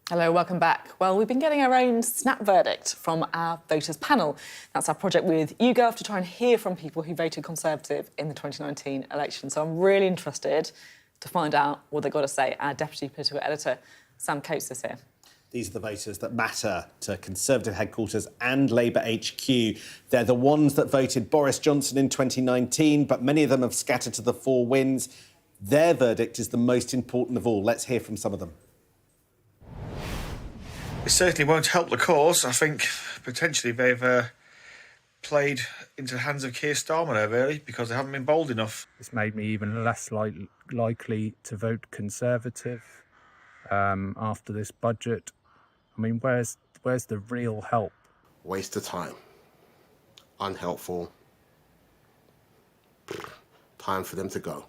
S1: Hello, welcome back. Well, we've been getting our own snap verdict from our voters panel. That's our project with YouGov to try and hear from people who voted Conservative in the 2019 election. So I'm really interested to find out what they've got to say. Our Deputy Political Editor, Sam Coates, is here.
S23: These are the voters that matter to Conservative headquarters and Labour HQ. They're the ones that voted Boris Johnson in 2019, but many of them have scattered to the four winds. Their verdict is the most important of all. Let's hear from some of them.
S24: It certainly won't help the cause. I think potentially they've played into the hands of Keir Starmer, really, because they haven't been bold enough.
S25: It's made me even less likely to vote Conservative after this budget. I mean, where's the real help?
S22: Waste of time. Unhelpful. Time for them to go.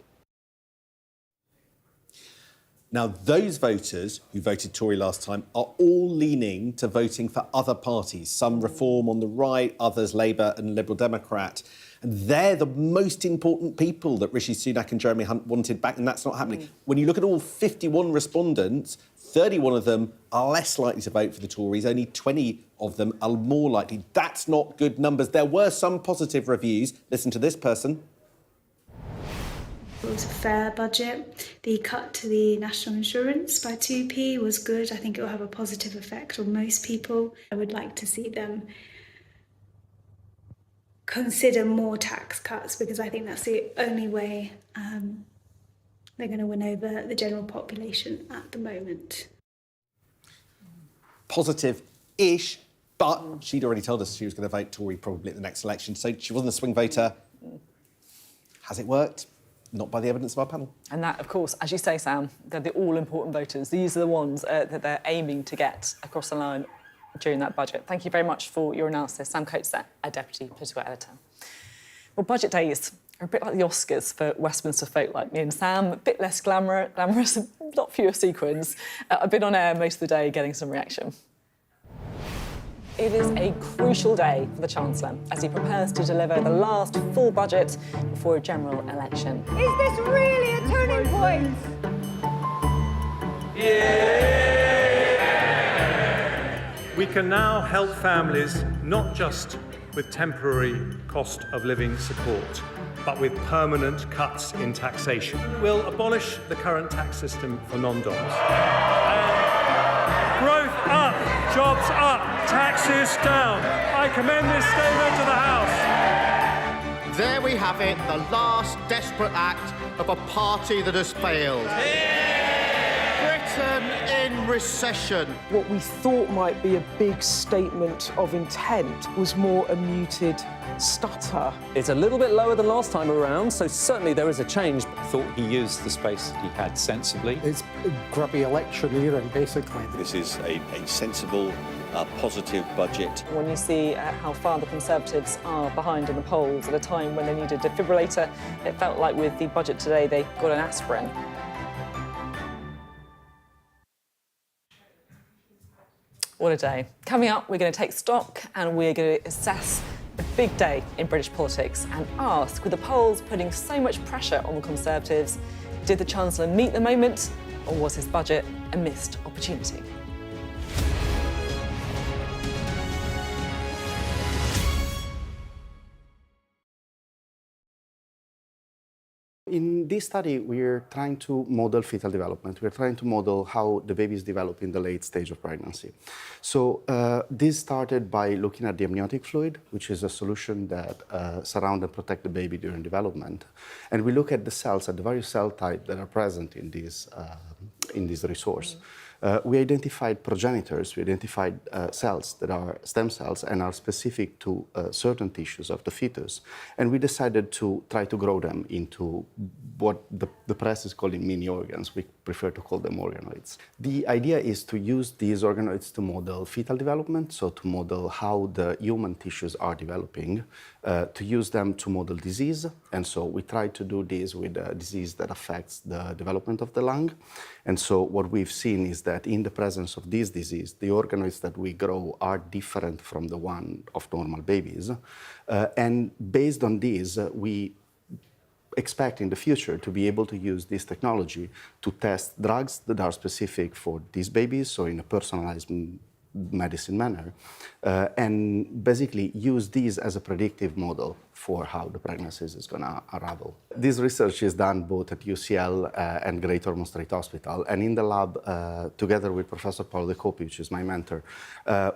S23: Now, those voters who voted Tory last time are all leaning to voting for other parties, some Reform on the right, others Labour and Liberal Democrat. And they're the most important people that Rishi Sunak and Jeremy Hunt wanted back, and that's not happening. When you look at all 51 respondents, 31 of them are less likely to vote for the Tories, only 20 of them are more likely. That's not good numbers. There were some positive reviews. Listen to this person.
S2: It was a fair budget. The cut to the national insurance by 2p was good. I think it will have a positive effect on most people. I would like to see them consider more tax cuts because I think that's the only way they're going to win over the general population at the moment.
S23: Positive-ish, but she'd already told us she was going to vote Tory probably at the next election, so she wasn't a swing voter. Has it worked? Not by the evidence of our panel.
S1: And that, of course, as you say, Sam, they're the all-important voters. These are the ones that they're aiming to get across the line during that budget. Thank you very much for your analysis. Sam Coates there, a Deputy Political Editor. Well, budget days are a bit like the Oscars for Westminster folk like me and Sam, a bit less glamorous, a lot fewer sequins. I've been on air most of the day getting some reaction. It is a crucial day for the Chancellor as he prepares to deliver the last full budget before a general election.
S3: Is this really a turning point?
S4: We can now help families not just with temporary cost of living support, but with permanent cuts in taxation. We'll abolish the current tax system for non-doms. Growth up, jobs up, taxes down. I commend this statement to the House.
S6: There we have it, the last desperate act of a party that has failed. Britain in recession.
S7: What we thought might be a big statement of intent was more a muted stutter.
S5: It's a little bit lower than last time around, so certainly there is a change.
S26: I thought he used the space that he had sensibly.
S27: It's a grubby electioneering, basically.
S28: This is a sensible, positive budget.
S1: When you see how far the Conservatives are behind in the polls at a time when they need a defibrillator, it felt like with the budget today they got an aspirin. What a day. Coming up, we're going to take stock and we're going to assess a big day in British politics and ask, with the polls putting so much pressure on the Conservatives, did the Chancellor meet the moment or was his budget a missed opportunity?
S22: In this study, we're trying to model fetal development. We're trying to model how the babies develop in the late stage of pregnancy. So this started by looking at the amniotic fluid, which is a solution that surround and protect the baby during development. And we look at the cells, at the various cell types that are present in this resource. We identified progenitors, we identified cells that are stem cells and are specific to certain tissues of the fetus. And we decided to try to grow them into what the press is calling mini organs. We prefer to call them organoids. The idea is to use these organoids to model fetal development, so to model how the human tissues are developing, to use them to model disease. And so we try to do this with a disease that affects the development of the lung. And so what we've seen is that in the presence of this disease, the organoids that we grow are different from the one of normal babies. And based on this, we expect in the future to be able to use this technology to test drugs that are specific for these babies, so in a personalized medicine manner, and basically use these as a predictive model for how the pregnancy is going to unravel. This research is done both at UCL and Great Ormond Street Hospital, and in the lab, together with Professor Paolo De Copi, which is my mentor,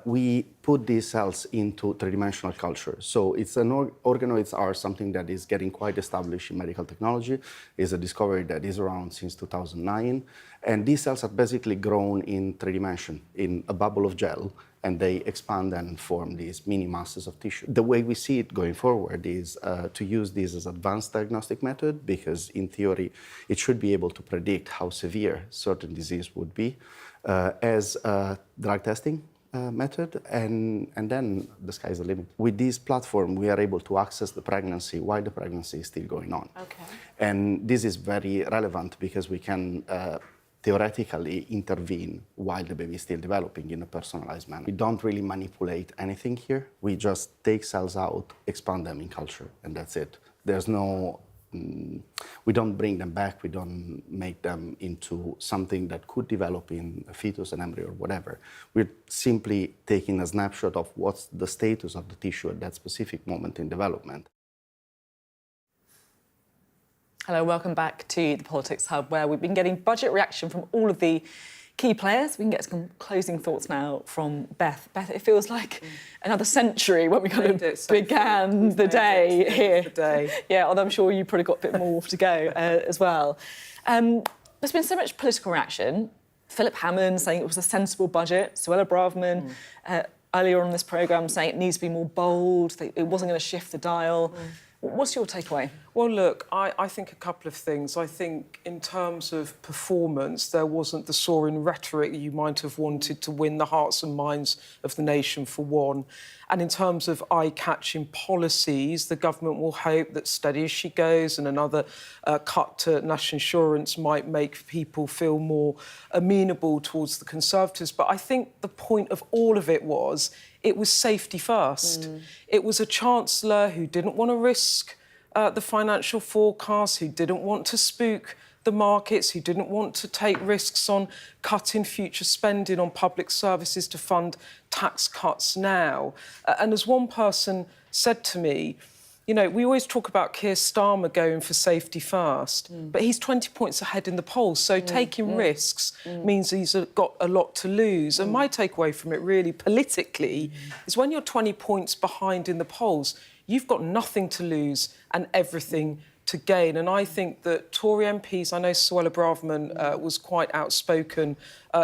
S22: we put these cells into three-dimensional culture. So it's organoids are something that is getting quite established in medical technology. It's a discovery that is around since 2009. And these cells are basically grown in three dimension, in a bubble of gel, and they expand and form these mini masses of tissue. The way we see it going forward is to use this as an advanced diagnostic method, because in theory, it should be able to predict how severe certain disease would be as a drug testing method, and then the sky's the limit. With this platform, we are able to access the pregnancy while the pregnancy is still going on.
S1: Okay.
S22: And this is very relevant because we can theoretically intervene while the baby is still developing in a personalized manner. We don't really manipulate anything here. We just take cells out, expand them in culture, and that's it. There's no, we don't bring them back, we don't make them into something that could develop in a fetus, an embryo, or whatever. We're simply taking a snapshot of what's the status of the tissue at that specific moment in development.
S1: Hello, welcome back to the Politics Hub, where we've been getting budget reaction from all of the key players. We can get some closing thoughts now from Beth. Beth, it feels like another century when we kind of began the day here. Yeah, although I'm sure you probably got a bit more to go as well. There's been so much political reaction. Philip Hammond saying it was a sensible budget. Suella Braverman earlier on in this programme saying it needs to be more bold, it wasn't going to shift the dial. What's your takeaway?
S7: Well, look, I think a couple of things. I think in terms of performance, there wasn't the soaring rhetoric you might have wanted to win the hearts and minds of the nation, for one. And in terms of eye-catching policies, the government will hope that steady as she goes and another cut to national insurance might make people feel more amenable towards the Conservatives. But I think the point of all of it was safety first. It was a Chancellor who didn't want to risk the financial forecast, who didn't want to spook the markets, who didn't want to take risks on cutting future spending on public services to fund tax cuts now. And as one person said to me, you know, we always talk about Keir Starmer going for safety first, but he's 20 points ahead in the polls, so taking risks means he's got a lot to lose. And my takeaway from it, really, politically, is when you're 20 points behind in the polls, you've got nothing to lose and everything to gain. And I think that Tory MPs, I know Suella Braverman was quite outspoken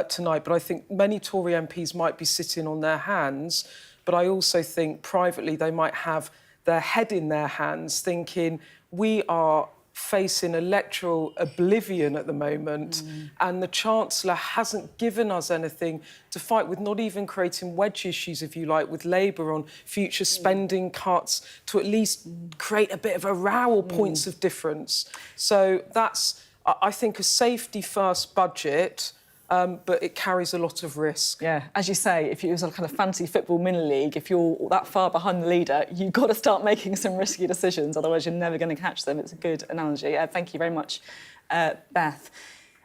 S7: tonight, but I think many Tory MPs might be sitting on their hands, but I also think privately they might have their head in their hands thinking we are facing electoral oblivion at the moment and the Chancellor hasn't given us anything to fight with, not even creating wedge issues, if you like, with Labour on future spending cuts to at least create a bit of a row or points of difference. So that's, I think, a safety-first budget, but it carries a lot of risk.
S1: Yeah, as you say, if it was a kind of fantasy football mini-league, if you're that far behind the leader, you've got to start making some risky decisions, otherwise you're never going to catch them. It's a good analogy. Thank you very much, Beth.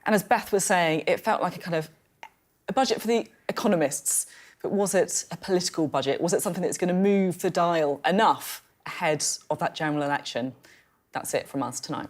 S1: And as Beth was saying, it felt like a budget for the economists, but was it a political budget? Was it something that's going to move the dial enough ahead of that general election? That's it from us tonight.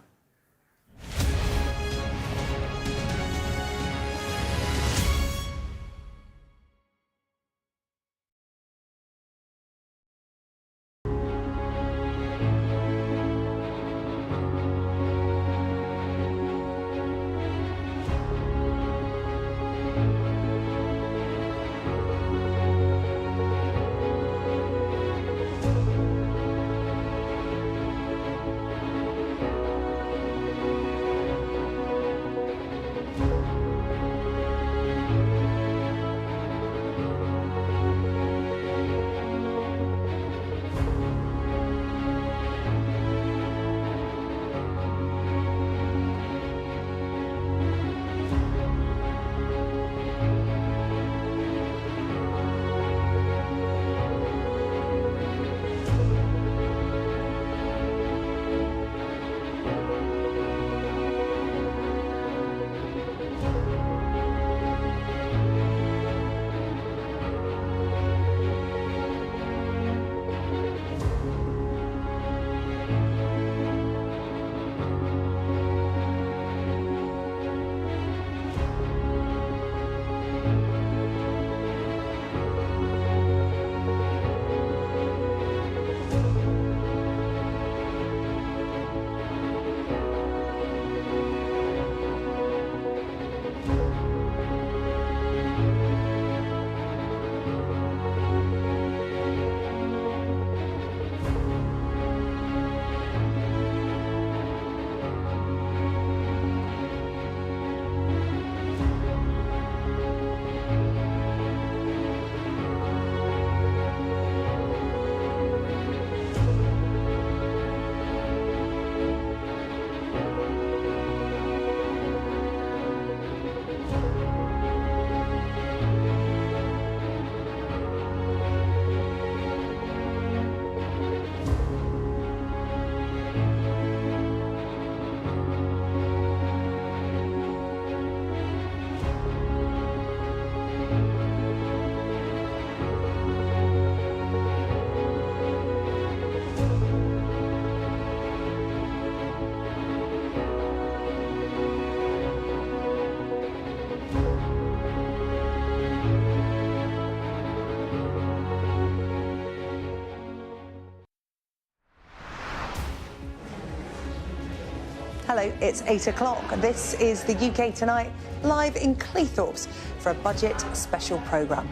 S8: Hello, it's 8 o'clock. This is the UK Tonight, live in Cleethorpes for a budget special programme.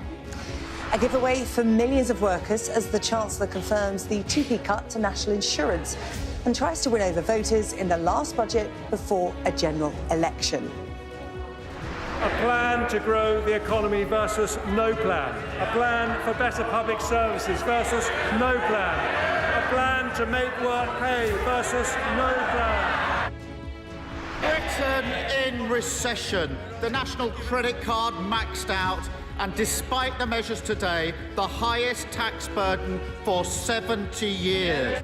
S8: A giveaway for millions of workers as the Chancellor confirms the 2p cut to national insurance and tries to win over voters in the last budget before a general election.
S4: A plan to grow the economy versus no plan. A plan for better public services versus no plan. A plan to make work pay versus no plan.
S6: Britain in recession. The national credit card maxed out, and despite the measures today, the highest tax burden for 70 years.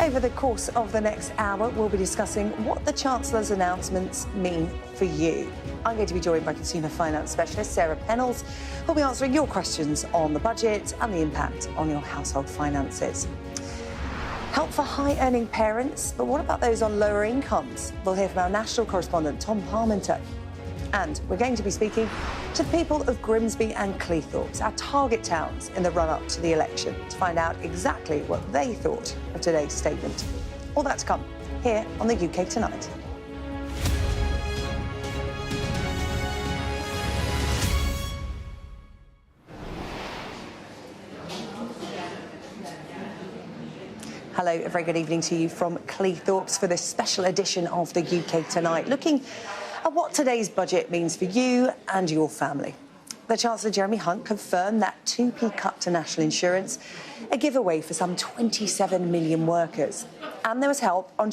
S8: Over the course of the next hour, we'll be discussing what the Chancellor's announcements mean for you. I'm going to be joined by consumer finance specialist Sarah Pennells, who'll be answering your questions on the budget and the impact on your household finances. Help for high-earning parents, but what about those on lower incomes? We'll hear from our national correspondent, Tom Parminter. And we're going to be speaking to the people of Grimsby and Cleethorpes, our target towns in the run-up to the election, to find out exactly what they thought of today's statement. All that to come here on the UK Tonight. Hello, a very good evening to you from Cleethorpes for this special edition of the UK Tonight, looking at what today's budget means for you and your family. The Chancellor Jeremy Hunt confirmed that 2p cut to national insurance, a giveaway for some 27 million workers. And there was help on